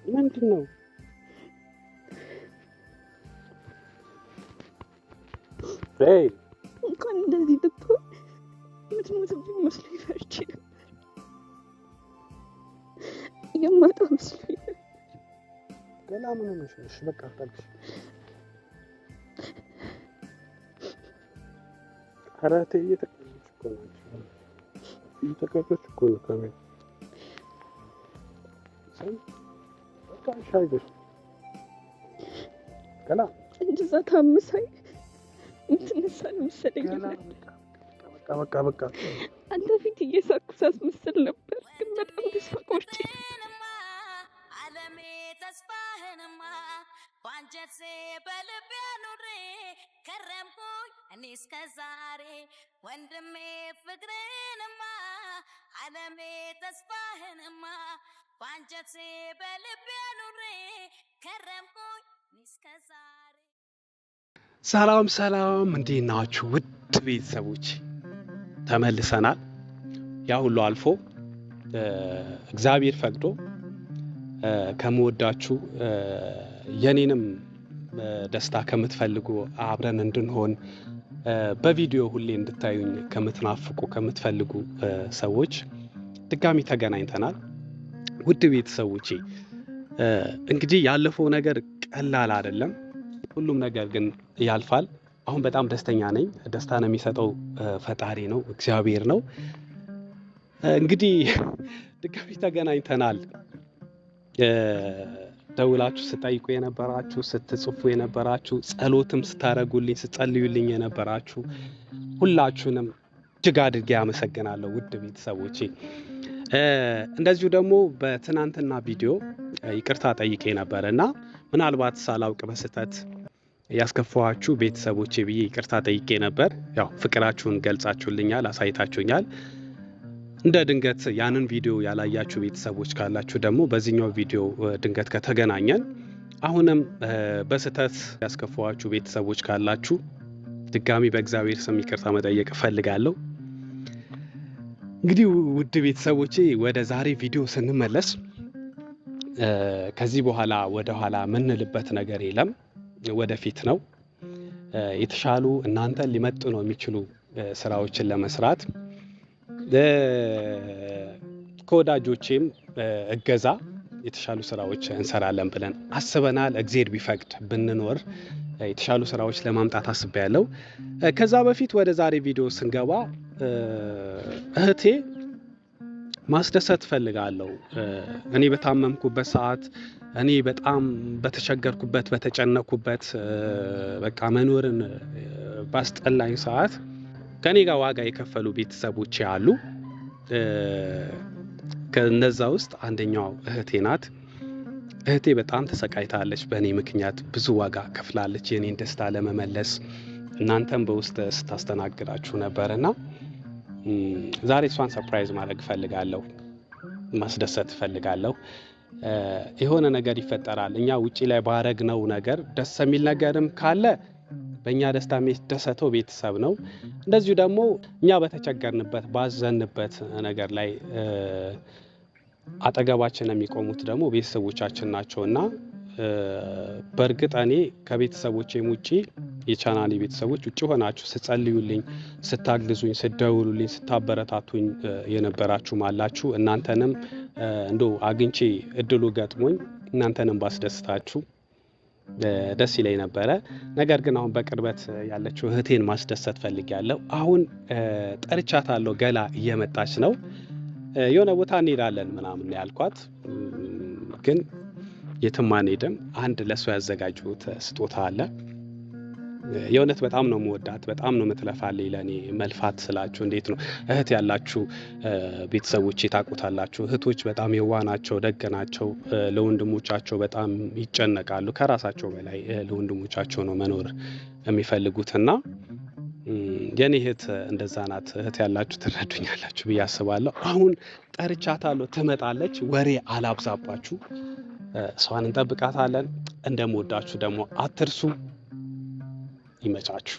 ምንድነው? Hey, እንኳን እንደዚህ ልትሆን የምትሞትብኝ መስሎኝ ፈርቼ ነበር። የማጣ መስሎኝ ነበር። ገና ምን ሆነሽ? እሺ በቃ አታልቅሽ። አራቴ እየተቀረች እኮ ናቸው። እየተቀረች እኮ ነው ካሜራ። በቃ ሻይሽ ገና እንደዛ ታምሳይ እንትነሳል መሰለኝ። በቃ አንተ ፊት እየሳኩ ሳስመስል ነበር፣ ግን በጣም ተስፋ ቆርጬ ዓለሜ ተስፋህንማ ባንጀቴ በልቤ ኑሬ ከረምኩኝ እኔ እስከ ዛሬ ወንድሜ ፍቅርህንማ ዓለሜ ተስፋህንማ ባንጀቴ በልቤ ኑሬ ከረምኩኝ እኔ እስከ ዛሬ። ሰላም እንዴት ናችሁ ውድ ቤተሰቦች? ተመልሰናል። ያ ሁሉ አልፎ እግዚአብሔር ፈቅዶ ከመወዳችሁ የኔንም ደስታ ከምትፈልጉ አብረን እንድንሆን በቪዲዮ ሁሌ እንድታዩኝ ከምትናፍቁ ከምትፈልጉ ሰዎች ድጋሚ ተገናኝተናል። ውድ ቤተሰቦቼ እንግዲህ ያለፈው ነገር ቀላል አይደለም። ሁሉም ነገር ግን ያልፋል። አሁን በጣም ደስተኛ ነኝ። ደስታን የሚሰጠው ፈጣሪ ነው፣ እግዚአብሔር ነው። እንግዲህ ድጋሚ ተገናኝተናል። ደውላችሁ ስጠይቁ የነበራችሁ፣ ስትጽፉ የነበራችሁ፣ ጸሎትም ስታረጉልኝ ስትጸልዩልኝ የነበራችሁ ሁላችሁንም እጅግ አድርጌ አመሰግናለሁ ውድ ቤተሰቦቼ። እንደዚሁ ደግሞ በትናንትና ቪዲዮ ይቅርታ ጠይቄ ነበርና ምናልባት ሳላውቅ በስተት ያስከፋችሁ ቤተሰቦቼ ብዬ ይቅርታ ጠይቄ ነበር። ያው ፍቅራችሁን ገልጻችሁልኛል፣ አሳይታችሁኛል። እንደ ድንገት ያንን ቪዲዮ ያላያችሁ ቤተሰቦች ካላችሁ ደግሞ በዚህኛው ቪዲዮ ድንገት ከተገናኘን አሁንም በስተት ያስከፋችሁ ቤተሰቦች ካላችሁ ድጋሚ በእግዚአብሔር ስም ይቅርታ መጠየቅ እፈልጋለሁ። እንግዲህ ውድ ቤተሰቦቼ ወደ ዛሬ ቪዲዮ ስንመለስ ከዚህ በኋላ ወደ ኋላ ምንልበት ነገር የለም፣ ወደፊት ነው። የተሻሉ እናንተን ሊመጥኑ የሚችሉ ስራዎችን ለመስራት ከወዳጆቼም እገዛ የተሻሉ ስራዎች እንሰራለን ብለን አስበናል። እግዚአብሔር ቢፈቅድ ብንኖር የተሻሉ ስራዎች ለማምጣት አስቤያለሁ። ከዛ በፊት ወደ ዛሬ ቪዲዮ ስንገባ እህቴ ማስደሰት ፈልጋለሁ። እኔ በታመምኩበት ሰዓት፣ እኔ በጣም በተቸገርኩበት በተጨነቅኩበት በቃ መኖርን ባስጠላኝ ሰዓት ከኔ ጋር ዋጋ የከፈሉ ቤተሰቦች አሉ። ከነዛ ውስጥ አንደኛው እህቴ ናት። እህቴ በጣም ተሰቃይታለች። በእኔ ምክንያት ብዙ ዋጋ ከፍላለች የኔን ደስታ ለመመለስ። እናንተም በውስጥ ስታስተናግዳችሁ ነበርና ዛሬ እሷን ሰርፕራይዝ ማድረግ ፈልጋለሁ፣ ማስደሰት ፈልጋለሁ። የሆነ ነገር ይፈጠራል። እኛ ውጪ ላይ ባረግነው ነገር ደስ የሚል ነገርም ካለ በእኛ ደስታ የሚደሰተው ቤተሰብ ነው። እንደዚሁ ደግሞ እኛ በተቸገርንበት ባዘንበት ነገር ላይ አጠገባችን የሚቆሙት ደግሞ ቤተሰቦቻችን ናቸውና በእርግጥ እኔ ከቤተሰቦቼም ውጪ የቻናሌ ቤተሰቦች ውጪ ሆናችሁ ስትጸልዩልኝ፣ ስታግዙኝ፣ ስትደውሉልኝ፣ ስታበረታቱኝ የነበራችሁም አላችሁ። እናንተንም እንደው አግኝቼ እድሉ ገጥሞኝ እናንተንም ባስደስታችሁ ደስ ይለኝ ነበረ። ነገር ግን አሁን በቅርበት ያለችው እህቴን ማስደሰት ፈልጊያለሁ። አሁን ጠርቻታለሁ። ገላ እየመጣች ነው። የሆነ ቦታ እንሄዳለን ምናምን ያልኳት፣ ግን የትም አንሄድም። አንድ ለሷ ያዘጋጁት ስጦታ አለ። የእውነት በጣም ነው የምወዳት፣ በጣም ነው የምትለፋልኝ ለኔ። መልፋት ስላችሁ እንዴት ነው እህት ያላችሁ ቤተሰቦች ታውቁታላችሁ። እህቶች በጣም የዋህ ናቸው፣ ደግ ናቸው። ለወንድሞቻቸው በጣም ይጨነቃሉ። ከራሳቸው በላይ ለወንድሞቻቸው ነው መኖር የሚፈልጉትና የኔ እህት እንደዛ ናት። እህት ያላችሁ ትረዱኛላችሁ ብዬ አስባለሁ። አሁን ጠርቻታለሁ፣ ትመጣለች። ወሬ አላብዛባችሁ፣ እሷን እንጠብቃታለን። እንደምወዳችሁ ደግሞ አትርሱ። ይመቻችሁ።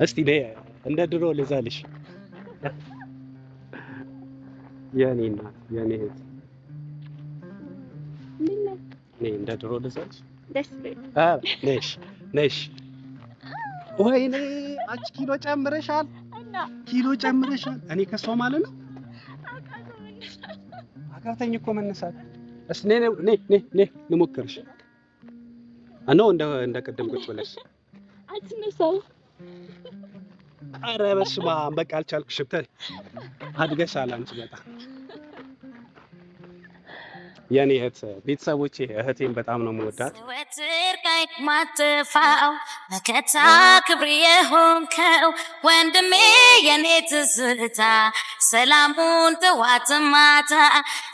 እስቲ እንደ ድሮ ልዘልሽ የኔ እናት የኔ እህት እንደ ድሮ ልዘልሽ ደስ ይላል። ነሽ ወይኔ አንቺ ኪሎ ጨምረሻል እኔ ከሷ ማለት ነው አቃተኝ እኮ መነሳት እስቲ ነይ ልሞክርሽ እንደ ቅድም ቁጭ ብለሽ አትነሳው ኧረ በስመ አብ በቃ አልቻልኩሽም አድገሻል አንቺ በጣም የኔ እህት ቤተሰቦቼ እህቴን በጣም ነው የምወዳት ዘወትር ቀይ ማትፋው መከታ ክብር የሆንከው ወንድሜ የኔ ትዝታ ሰላሙን ጠዋት ማታ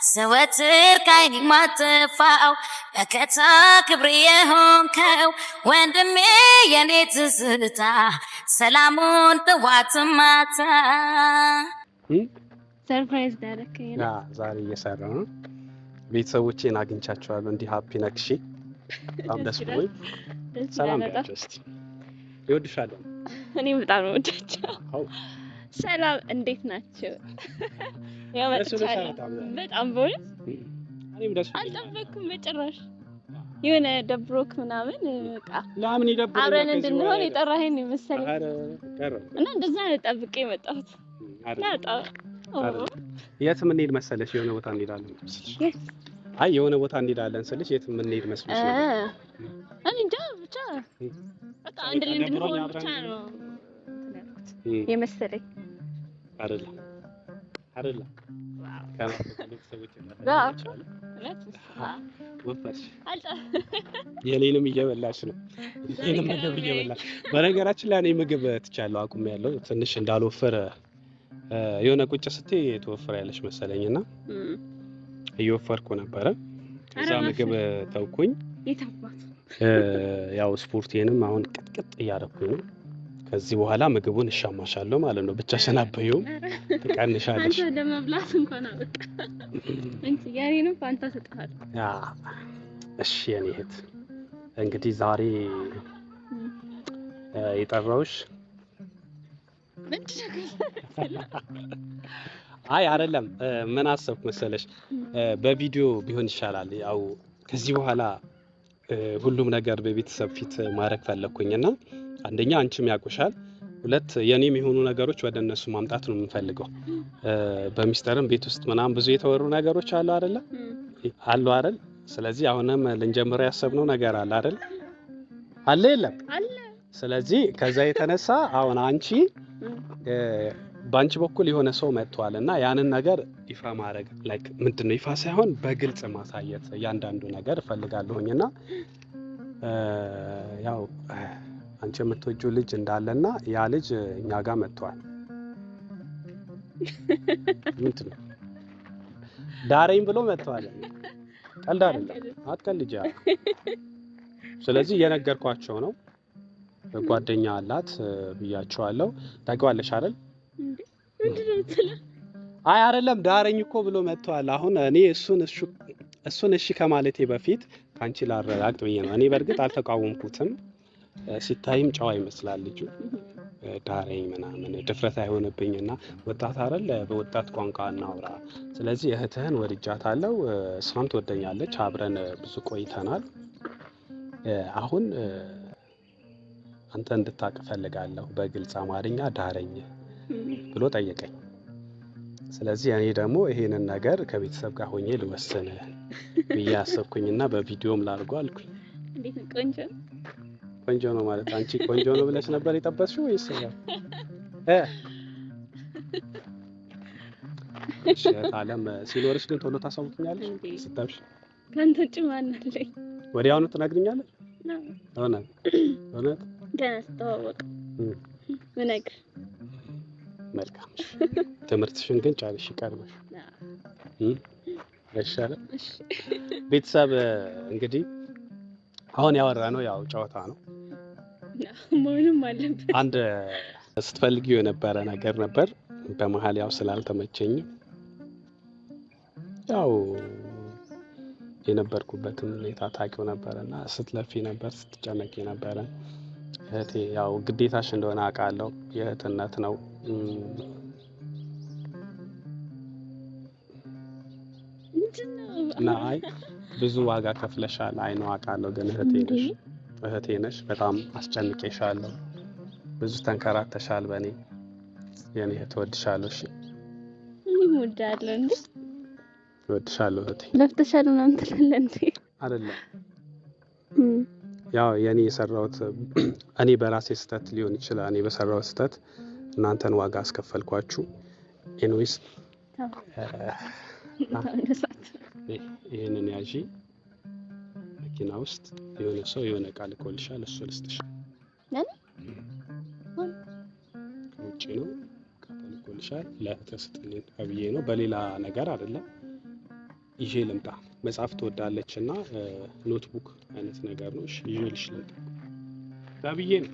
ዘወትር ቀይ ማትፋው መከታ ክብር የሆንከው ወንድሜ የኔ ትዝታ ሰላሙን ጠዋት ማታ ሰርፕራይዝ ዳረከኝ ዛሬ እየሰራሁ ነው ቤተሰቦቼን አግኝቻቸዋለሁ እንዲህ ሃፒ ነክሺ በጣም ደስ ብሎኝ ሰላም ያቸው እስቲ ይወድሻል እኔም በጣም ነው ወዳቸው ሰላም እንዴት ናቸው ያው በጣም ቦል እኔም ደስ አልጠበኩም በጭራሽ የሆነ ደብሮክ ምናምን በቃ ለምን ይደብረኛል አብረን እንድንሆን የጠራኸኝ መሰለኝ ቀረ እና እንደዛ ነው ጠብቄ የመጣሁት የት ምን ሄድ መሰለሽ የሆነ ቦታ እንሄዳለን አይ የሆነ ቦታ እንሄዳለን ስልሽ የት ምን ሄድ መስሎሽ ነው እኔ እንጃ ብቻ በቃ አንድ ላይ እንድንሆን ብቻ ነው የመሰለኝ አይደለም የኔንም እየበላሽ ነው የኔንም ምግብ እየበላሽ በነገራችን ላይ እኔ ምግብ ትቻለሁ አቁሜያለሁ ትንሽ እንዳልወፈረ የሆነ ቁጭ ስትይ ትወፍሪያለሽ መሰለኝና እየወፈርኩ ነበረ ከዛ ምግብ ተውኩኝ ያው ስፖርቴንም አሁን ቅጥቅጥ እያደረኩኝ ነው ከዚህ በኋላ ምግቡን እሻማሻለሁ ማለት ነው ብቻሽን አትበይውም ትቀንሻለሽ አንተ ለመብላት እንኳን አበቃ እንት ያሬንም ፋንታ ሰጣል እሺ የኔ እህት እንግዲህ ዛሬ የጠራሁሽ አይ አይደለም ምን አሰብኩ መሰለሽ በቪዲዮ ቢሆን ይሻላል ያው ከዚህ በኋላ ሁሉም ነገር በቤተሰብ ፊት ማድረግ ፈለኩኝና አንደኛ አንቺም ያውቁሻል ሁለት የኔም የሆኑ ነገሮች ወደ እነሱ ማምጣት ነው የምፈልገው በሚስጥርም ቤት ውስጥ ምናምን ብዙ የተወሩ ነገሮች አሉ አይደል ስለዚህ አሁንም ልንጀምር ያሰብነው ነገር አለ አይደል አለ የለም ስለዚህ ከዛ የተነሳ አሁን አንቺ ባንቺ በኩል የሆነ ሰው መጥቷልና ያንን ነገር ይፋ ማድረግ ላይክ ምንድነው ይፋ ሳይሆን በግልጽ ማሳየት ያንዳንዱ ነገር ፈልጋለሁኝና ያው አንቺ የምትወጂው ልጅ እንዳለና ያ ልጅ እኛ ጋር መጥቷል ምንድነው ዳሬም ብሎ መጥቷል ቀልድ አይደለም አትቀልጂ ስለዚህ የነገርኳቸው ነው ጓደኛ አላት ብያቸዋለሁ ታውቂዋለሽ አይደል አይ አይደለም ዳረኝ እኮ ብሎ መጥቷል አሁን እኔ እሱን እሺ ከማለቴ በፊት ካንቺ ላረጋግጥ ብዬ ነው እኔ በርግጥ አልተቃወምኩትም ሲታይም ጨዋ ይመስላል ልጁ ዳረኝ ምናምን ድፍረት አይሆንብኝና ወጣት አይደል በወጣት ቋንቋ እናውራ ስለዚህ እህትህን ወድጃታለሁ እሷም ትወደኛለች አብረን ብዙ ቆይተናል አሁን አንተ እንድታውቅ ፈልጋለሁ በግልጽ አማርኛ ዳረኝ ብሎ ጠየቀኝ ስለዚህ እኔ ደግሞ ይሄንን ነገር ከቤተሰብ ጋር ሆኜ ልወስን ብዬ አሰብኩኝና በቪዲዮም ላድርገው አልኩኝ እንዴት ቆንጆ ነው ማለት አንቺ ቆንጆ ነው ብለሽ ነበር የጠበስሽው ወይስ አለም ሲኖርሽ ግን ቶሎ ታሳውቂኛለሽ ስታብሽ ካንተ ውጭ ማን አለኝ ወዲያውኑ ትነግሪኛለሽ እውነት ገና ስተዋወቅ ምነግር መልካም ትምህርትሽን ግን ጨርሽ ቀርበሽ አይሻልም ቤተሰብ እንግዲህ አሁን ያወራነው ያው ጨዋታ ነው ምንም አለበት አንድ ስትፈልጊው የነበረ ነገር ነበር በመሃል ያው ስላልተመቸኝ ያው የነበርኩበትን ሁኔታ ታውቂው ነበርና ስትለፊ ነበር ስትጨነቂ ነበር እህቴ ያው ግዴታሽ እንደሆነ አውቃለሁ። የእህትነት ነው። እና አይ ብዙ ዋጋ ከፍለሻል። አይ ነው አውቃለሁ። ግን እህቴ ነሽ። በጣም አስጨንቄሻለሁ። ብዙ ተንከራተሻል በእኔ። የኔ እህት እወድሻለሁ። እሺ እኔም እወድሃለሁ። እንዴ እወድሻለሁ እህቴ። ለፍተሻል ምናምን ትላለህ እንዴ? አይደለም ያው የኔ የሰራሁት እኔ በራሴ ስህተት ሊሆን ይችላል። እኔ በሰራሁት ስህተት እናንተን ዋጋ አስከፈልኳችሁ። ኤንዌይስ ይሄንን ያዢ። መኪና ውስጥ የሆነ ሰው የሆነ ቃል ልኮልሻል። እሱ ልስጥሽ። ከውጭ ነው ልኮልሻል። ለእህትህ ስጥልኝ ብዬ ነው፣ በሌላ ነገር አይደለም። ይዤ ልምጣ። መጽሐፍ ትወዳለች እና ኖትቡክ አይነት ነገር ነው። እሺ ይዤልሽ ልምጣ ብዬ ነው።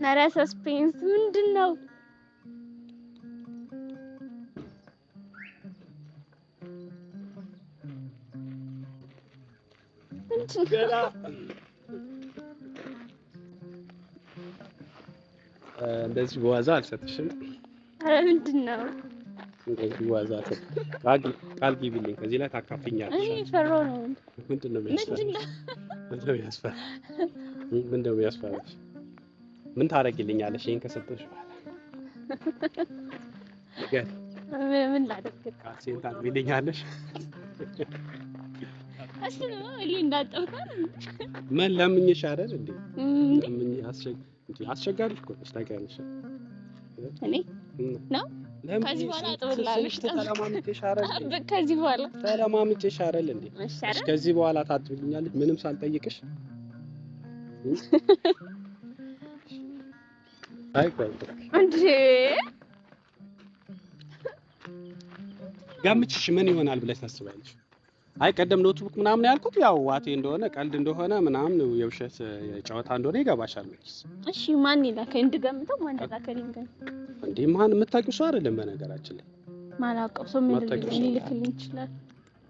ኧረ ሰስፔንስ ምንድን ነው? ገና እንደዚህ በዋዛ አልሰጥሽም። ኧረ ምንድን ነው? እንደዚህ በዋዛ ቃል ግቢልኝ። ከዚህ ላይ ታካፍኛለሽ። እኔ ፈራሁ ነው። ምንድን ነው የሚያስፈራሽ? ምን ታደርጊልኛለሽ? ይሄን ከሰጠሽ በኋላ ምን ላደርግ? ቃሴን ታጥቢልኛለሽ? እሱን እኔ እንዳጠውታል ምን ለምኝሽ አይደል እንዴ? ለምኝ አስቸጋሪ እኮ ነሽ ታውቂያለሽ። እኔ ነው ከዚህ በኋላ አጥብላለሽ። ተለማምጬሽ አይደል እንዴ? ከዚህ በኋላ ተለማምጬሽ አይደል እንዴ? ከዚህ በኋላ ታጥቢልኛለሽ ምንም ሳልጠይቅሽ? እንዴ ገምችሽ ምን ይሆናል ብለሽ ታስባለሽ? አይ ቀደም ኖትቡክ ምናምን ያልኩት ያው ዋቴ እንደሆነ ቀልድ እንደሆነ ምናምን የውሸት ጨዋታ እንደሆነ ይገባሻል መቼስ። እሺ ማን ይላከኝ? እንድገምተው ማን ይላከኝ? እንዴ ማን የምታውቂው ሰው አይደለም በነገራችን ላይ። ማላውቀው ሰው ምን ሊልክልኝ ይችላል?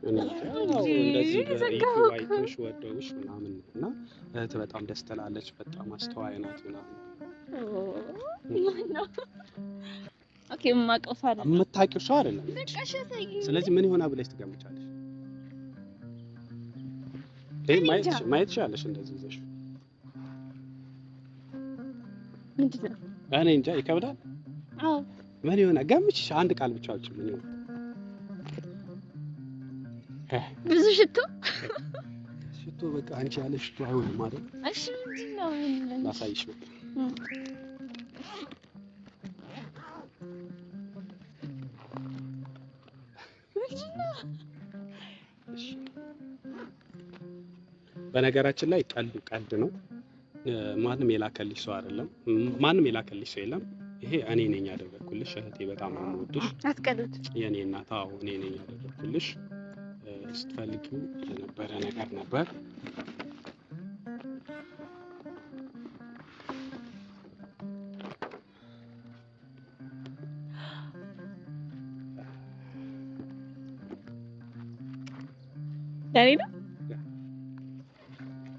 እንደዚህ በዩቲዩብ አይተሽ ወደውሽ ምናምን እና እህት በጣም ደስ ትላለች። በጣም አስተዋይ ናት ምናምን። ኦኬ የማውቀው ሰው አይደለም። የምታውቂው ሰው አይደለም። ስለዚህ ምን ይሆናል ብለሽ ትገምቻለሽ? ማየት ትችያለሽ እንደዚህ ይዘሽ። ምንድን ነው? እኔ እንጃ ይከብዳል። አዎ ምን ይሆናል ገምችሽ። አንድ ቃል ብቻ አውጪ። ምን ይሆናል? ብዙ ሽቶ በቃ አንቺ ያለሽ ሽቶ አይሆንም ማለት። እሺ ምንድን ነው? ላሳይሽ በቃ በነገራችን ላይ ቀልድ ነው። ማንም የላከልሽ ሰው አይደለም። ማንም የላከልሽ ሰው የለም። ይሄ እኔ ነኝ ያደረኩልሽ። እህቴ በጣም ነው የምወድሽ። አትቀልድ። የኔ እናት አዎ እኔ ነኝ ያደረኩልሽ። ስትፈልጊው የነበረ ነገር ነበር። ለኔ ነው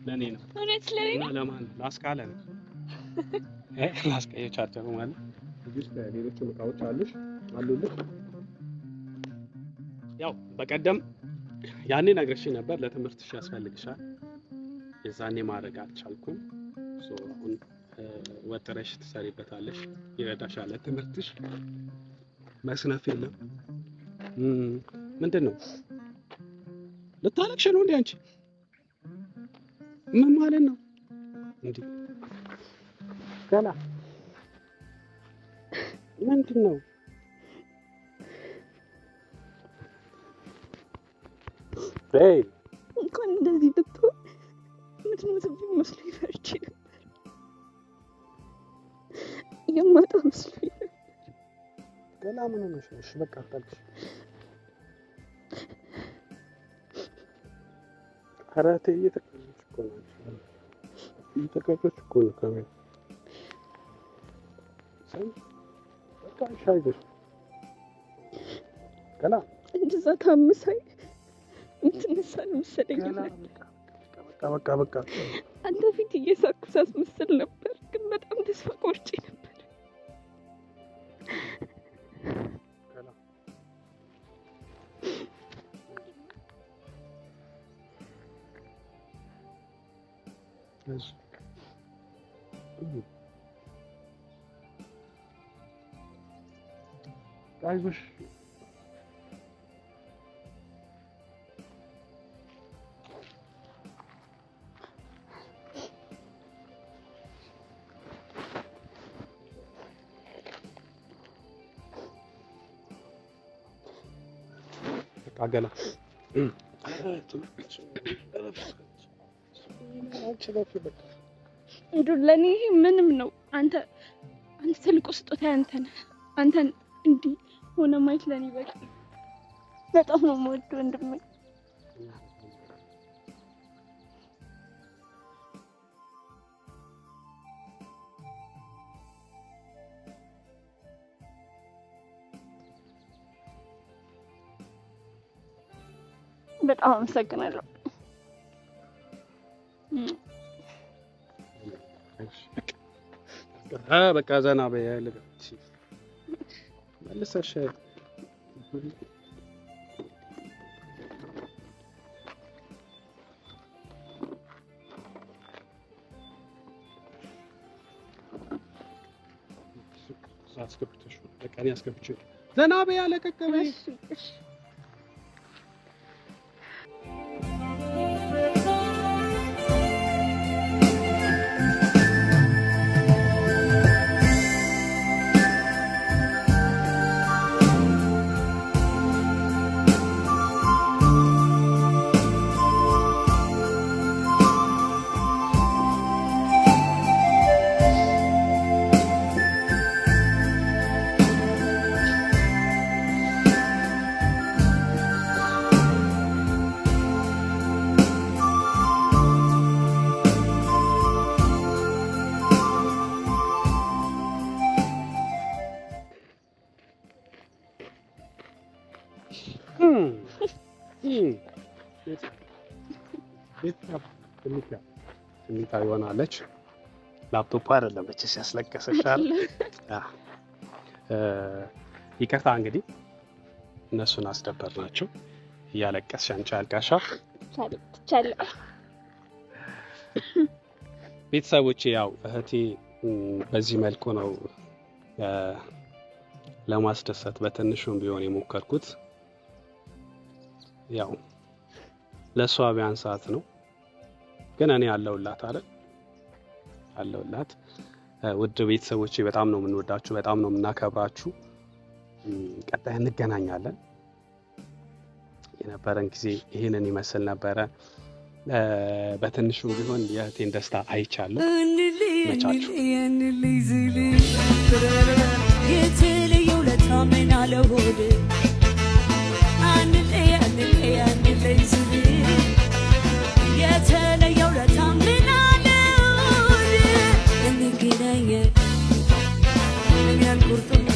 ለኔ ነው። እውነት ለኔ ነው። ለማን ላስካለ ነው? ላስካየ ቻርጀር ማለት እዚህ ሌሎች እቃዎች አሉልሽ። ያው በቀደም ያኔ ነግሬሽኝ ነበር ለትምህርትሽ ያስፈልግሻል። የዛኔ ማድረግ አልቻልኩም። አሁን ወጥረሽ ትሰሪበታለሽ፣ ይረዳሻል። ትምህርትሽ መስነፍ የለም። ምንድን ነው ልታለቅሽ ነው እንዴ አንቺ? ምን ማለት ነው እንዴ? ገና ምንድን ነው? እንኳን እንደዚህ ብትሆን የምትሞትብኝ መስሎኝ ፈርቼ ነበር። የማጣ መስሎኝ ነበር። ገና ምን ሆነሽ ነው? እሺ በቃ አታልቅሽ። ኧረ ተይ እየተቀየምሽ እኮ ነው። ተቀበል እኮ ነው ካሜራ ሳይ በቃ ሻይገሽ ገና እንደዛ ታምሳይ እንትነሳል መሰለኝ። በቃ አንተ ፊት እየሳኩ ሳስመስል ነበር፣ ግን በጣም ተስፋ ቆርጬ ነበር። አይዞሽ ገና እንደው ለኔ ምንም ነው። አንተ ትልቁ ስጦታ አንተን እንዲህ ሆነ ማየት ለኔ በቃ በጣም ነው የምወደው ወንድሜ። በጣም አመሰግናለሁ። በቃ ዘና በይ ልበልሽ መልሰሽ አስገብተሽ በቃ እኔ አስገብቼ ዘና በይ አለቀቀ በይ። ስሜታዊ ሆናለች። ላፕቶፕ አይደለም መቼስ ያስለቀሰሻል። ይቅርታ እንግዲህ እነሱን አስደበርናቸው። እያለቀስሽ አንቺ አልቃሻ። ቤተሰቦቼ ያው እህቴ በዚህ መልኩ ነው ለማስደሰት በትንሹም ቢሆን የሞከርኩት። ያው ለሷ ቢያንሳት ነው፣ ግን እኔ አለሁላት አይደል አለሁላት። ውድ ቤተሰቦቼ በጣም ነው የምንወዳችሁ፣ በጣም ነው የምናከብራችሁ። ቀጣይ እንገናኛለን። የነበረን ጊዜ ይሄንን ይመስል ነበረ። በትንሹም ቢሆን የእህቴን ደስታ አይቻለሁ። መቻችሁ የተለየው ለታመና ለሆድ የተለየው ለታመና ለሆድ እንገናኝ ያን ቁርጡን